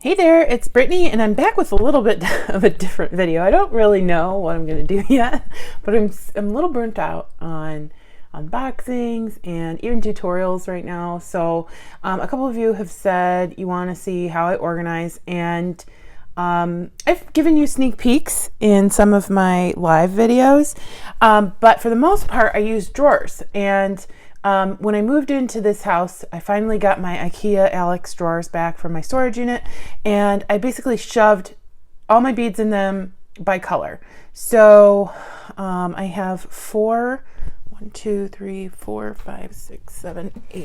Hey there, it's Brittany, and I'm back with a little bit of a different video. I don't really know what I'm going to do yet, but I'm a little burnt out on unboxings and even tutorials right now. So a couple of you have said you want to see how I organize, and I've given you sneak peeks in some of my live videos, but for the most part I use drawers. And when I moved into this house, I finally got my IKEA Alex drawers back from my storage unit, and I basically shoved all my beads in them by color. So I have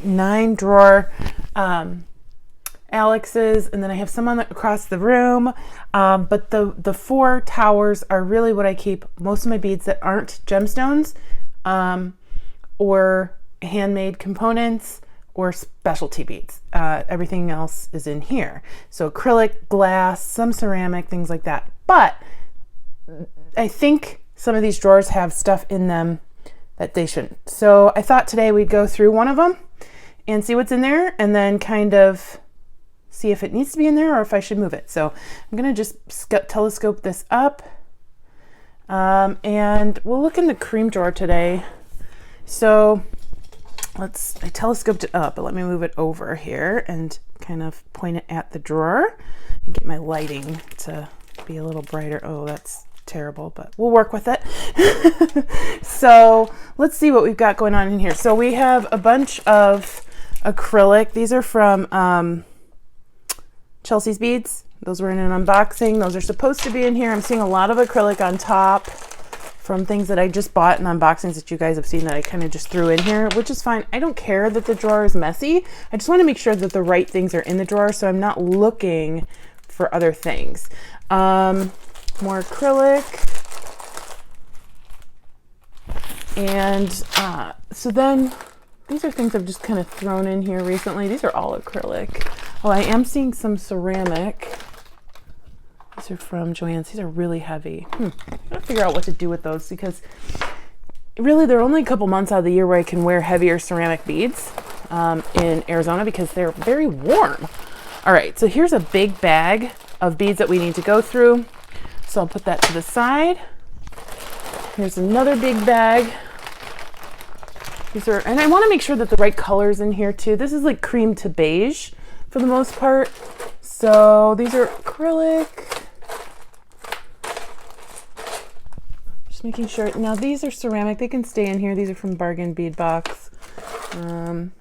9 drawer Alex's, and then I have some across the room, but the 4 towers are really what I keep most of my beads that aren't gemstones or handmade components or specialty beads. Everything else is in here. So acrylic, glass, some ceramic, things like that. But I think some of these drawers have stuff in them that they shouldn't. So I thought today we'd go through one of them and see what's in there, and then kind of see if it needs to be in there or if I should move it. So I'm gonna just telescope this up, and we'll look in the cream drawer today. So I telescoped it up, but let me move it over here and kind of point it at the drawer and get my lighting to be a little brighter. Oh, that's terrible, but we'll work with it. So let's see what we've got going on in here. So we have a bunch of acrylic. These are from Chelsea's Beads. Those were in an unboxing. Those are supposed to be in here. I'm seeing a lot of acrylic on top from things that I just bought in unboxings that you guys have seen that I kind of just threw in here, which is fine. I don't care that the drawer is messy. I just want to make sure that the right things are in the drawer, so I'm not looking for other things. More acrylic. And so then these are things I've just kind of thrown in here recently. These are all acrylic. Oh, I am seeing some ceramic. These are from Joann's. These are really heavy. I gotta figure out what to do with those, because really they're only a couple months out of the year where I can wear heavier ceramic beads in Arizona, because they're very warm. All right, so here's a big bag of beads that we need to go through. So I'll put that to the side. Here's another big bag. And I want to make sure that the right color's in here too. This is like cream to beige for the most part. So these are acrylic. Just making sure. Now these are ceramic. They can stay in here. These are from Bargain Bead Box. More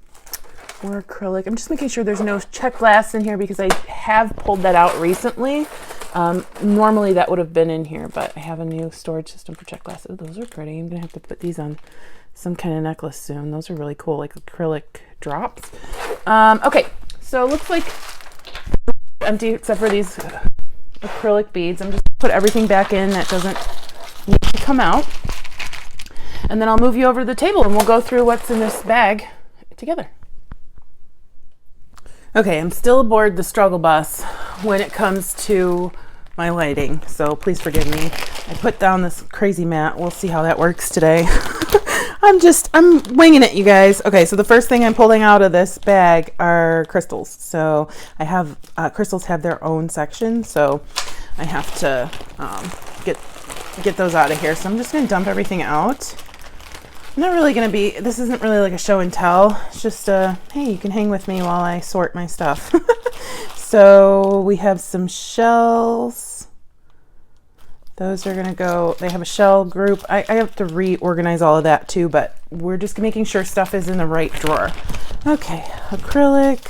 acrylic. I'm just making sure there's no check glass in here, because I have pulled that out recently. Normally that would have been in here, but I have a new storage system for check glass. Oh, those are pretty. I'm gonna have to put these on some kind of necklace soon. Those are really cool, like acrylic drops. Okay, so it looks like empty except for these acrylic beads. I'm just gonna put everything back in that doesn't need to come out, and then I'll move you over to the table and we'll go through what's in this bag together. Okay, I'm still aboard the struggle bus when it comes to my lighting, so please forgive me. I put down this crazy mat. We'll see how that works today. I'm winging it, you guys. Okay, so the first thing I'm pulling out of this bag are crystals. So I have, crystals have their own section, so I have to get those out of here. So I'm just gonna dump everything out. I'm not really gonna be, this isn't really like a show and tell. It's just hey, you can hang with me while I sort my stuff. So we have some shells. Those are gonna go, they have a shell group. I have to reorganize all of that too, but we're just making sure stuff is in the right drawer. Okay, acrylic,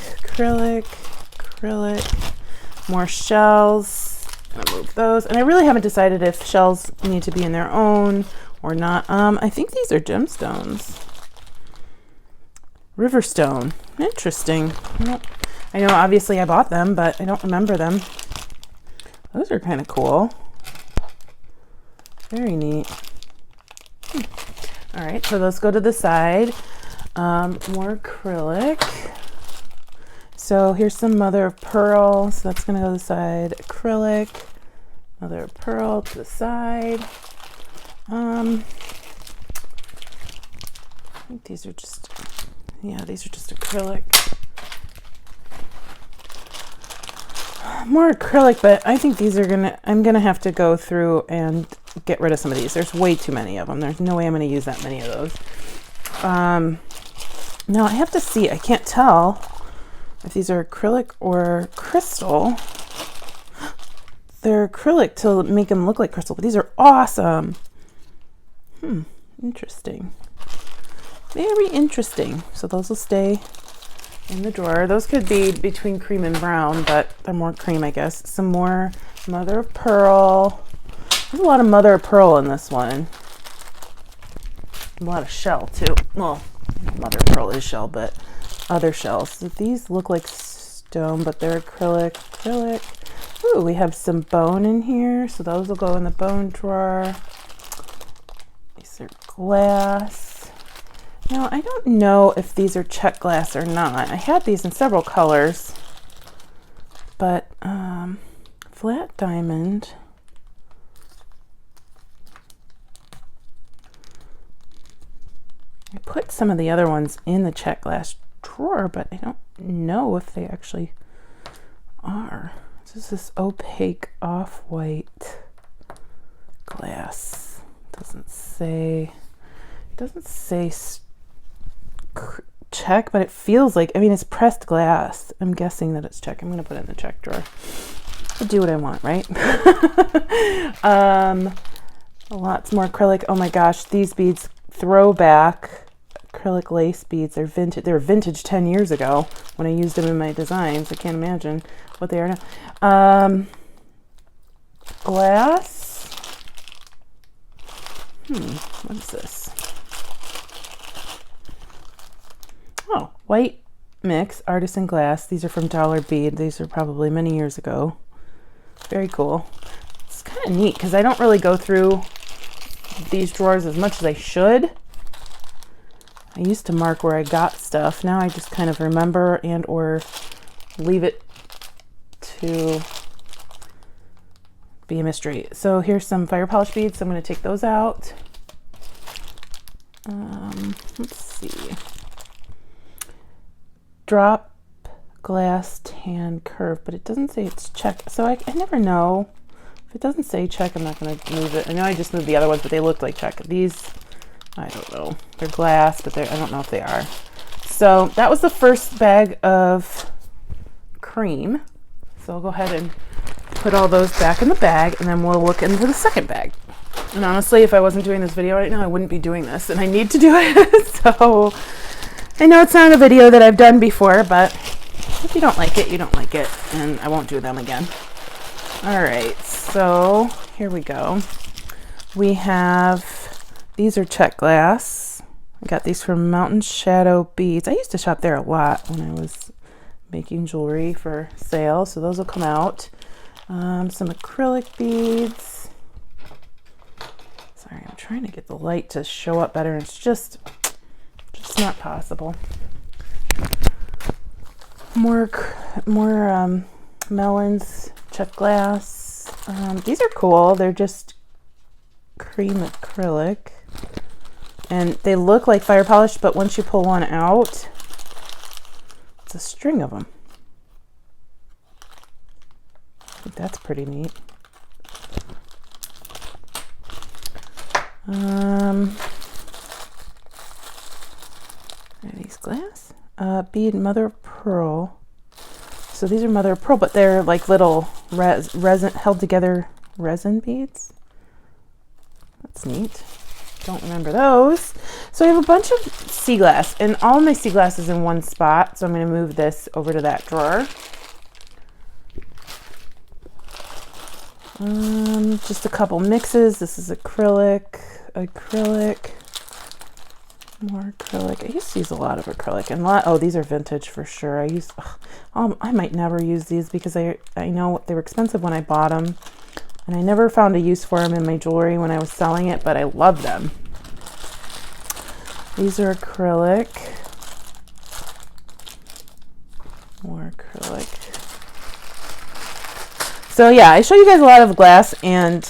more shells. I'm gonna move those. And I really haven't decided if shells need to be in their own or not. I think these are gemstones. Riverstone, interesting. I know obviously I bought them, but I don't remember them. Those are kind of cool. Very neat. All right, so those go to the side. More acrylic. So here's some mother of pearl. So that's gonna go to the side. Acrylic, mother of pearl to the side. I think these are just, yeah, these are just acrylic. more acrylic, but I think these are I'm gonna have to go through and get rid of some of these. There's way too many of them. There's no way I'm gonna use that many of those. Now I have to see, I can't tell if these are acrylic or crystal. They're acrylic to make them look like crystal, but these are awesome. Interesting. Very interesting. So those will stay in the drawer. Those could be between cream and brown, but they're more cream, I guess. Some more mother of pearl. There's a lot of mother of pearl in this one. A lot of shell too. Well, mother of pearl is shell, but other shells. So these look like stone, but they're acrylic. Ooh, we have some bone in here, so those will go in the bone drawer. These are glass. Now, I don't know if these are check glass or not. I had these in several colors, but flat diamond. I put some of the other ones in the check glass drawer, but I don't know if they actually are. This is this opaque off-white glass. Doesn't say check, but it feels like, I mean, it's pressed glass. I'm guessing that it's check. I'm going to put it in the check drawer. I'll do what I want, right? Lots more acrylic. Oh my gosh, these beads, throwback acrylic lace beads. They're vintage. They were vintage 10 years ago when I used them in my designs. I can't imagine what they are now. Glass. What is this? Oh, white mix, artisan glass. These are from Dollar Bead. These are probably many years ago. Very cool. It's kind of neat because I don't really go through these drawers as much as I should. I used to mark where I got stuff. Now I just kind of remember and or leave it to be a mystery. So here's some fire polish beads. I'm going to take those out. Let's see. Drop glass tan curve, but it doesn't say it's check. So I never know. If it doesn't say check, I'm not going to move it. I know I just moved the other ones, but they look like check. These, I don't know. They're glass, but I don't know if they are. So that was the first bag of cream. So I'll go ahead and put all those back in the bag, and then we'll look into the second bag. And honestly, if I wasn't doing this video right now, I wouldn't be doing this, and I need to do it. So I know it's not a video that I've done before, but if you don't like it, you don't like it, and I won't do them again. All right, so here we go. We have, these are check glass. I got these from Mountain Shadow Beads. I used to shop there a lot when I was making jewelry for sale, so those will come out. Some acrylic beads. Sorry, I'm trying to get the light to show up better. It's just not possible. More melons, check glass. These are cool. They're just cream acrylic, and they look like fire polish, but once you pull one out, it's a string of them. I think that's pretty neat. Are these glass? Bead mother of pearl. So these are mother of pearl, but they're like little resin held together resin beads. That's neat. Don't remember those. So I have a bunch of sea glass, and all my sea glass is in one spot. So I'm going to move this over to that drawer. Just a couple mixes. This is acrylic, more acrylic. I used to use a lot of acrylic, and oh, these are vintage for sure. I might never use these because I know they were expensive when I bought them, and I never found a use for them in my jewelry when I was selling it, but I love them. These are acrylic, more acrylic. So yeah, I show you guys a lot of glass and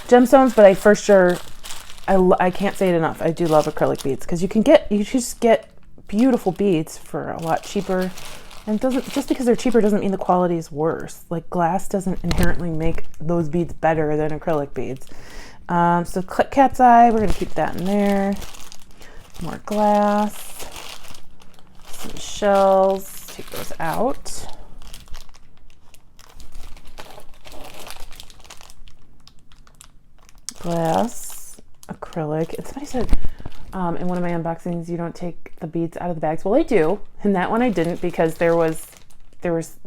gemstones, but for sure, I can't say it enough. I do love acrylic beads because you just get beautiful beads for a lot cheaper And it doesn't, just because they're cheaper doesn't mean the quality is worse. Like glass doesn't inherently make those beads better than acrylic beads. So cat's eye, we're gonna keep that in there. More glass, some shells, take those out. Glass, acrylic. And somebody said in one of my unboxings, you don't take the beads out of the bags. Well, I do. In that one, I didn't because there was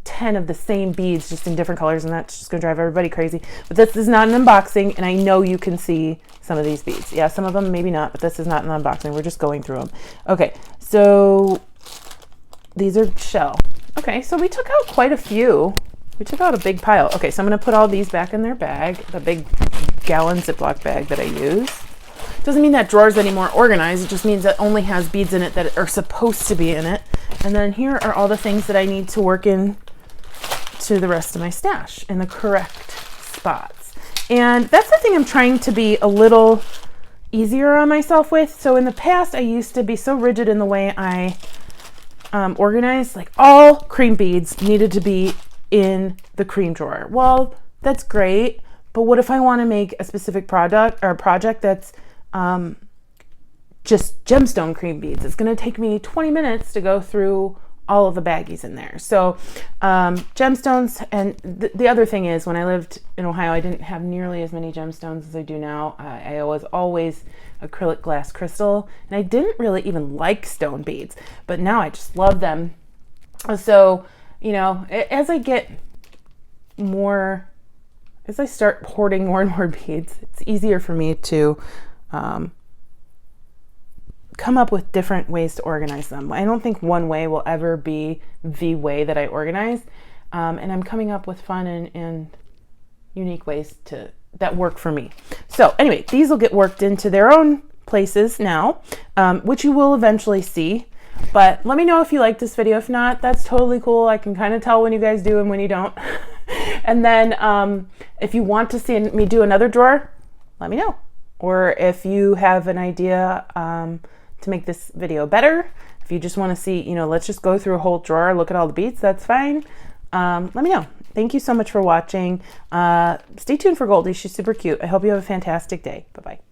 10 of the same beads just in different colors, and that's just gonna drive everybody crazy. But this is not an unboxing, and I know you can see some of these beads. Yeah, some of them maybe not, but this is not an unboxing. We're just going through them. Okay, so these are shell. Okay, so we took out quite a few. We took out a big pile. Okay, so I'm gonna put all these back in their bag, the big gallon Ziploc bag that I use. Doesn't mean that drawer's any more organized. It just means that only has beads in it that are supposed to be in it. And then here are all the things that I need to work in to the rest of my stash in the correct spots. And that's the thing I'm trying to be a little easier on myself with. So in the past, I used to be so rigid in the way I organized. Like all cream beads needed to be in the cream drawer. Well, that's great. But what if I want to make a specific product or a project that's just gemstone cream beads? It's going to take me 20 minutes to go through all of the baggies in there. So gemstones, and the other thing is when I lived in Ohio, I didn't have nearly as many gemstones as I do now. I was always acrylic glass crystal, and I didn't really even like stone beads, but now I just love them. So, you know, as I get more, as I start hoarding more and more beads, it's easier for me to come up with different ways to organize them. I don't think one way will ever be the way that I organize. And I'm coming up with fun and unique ways that work for me. So anyway, these will get worked into their own places now, which you will eventually see. But let me know if you like this video. If not, that's totally cool. I can kind of tell when you guys do and when you don't. And then if you want to see me do another drawer, let me know. Or if you have an idea to make this video better, if you just want to see, you know, let's just go through a whole drawer, look at all the beads, that's fine. Let me know. Thank you so much for watching. Stay tuned for Goldie. She's super cute. I hope you have a fantastic day. Bye-bye.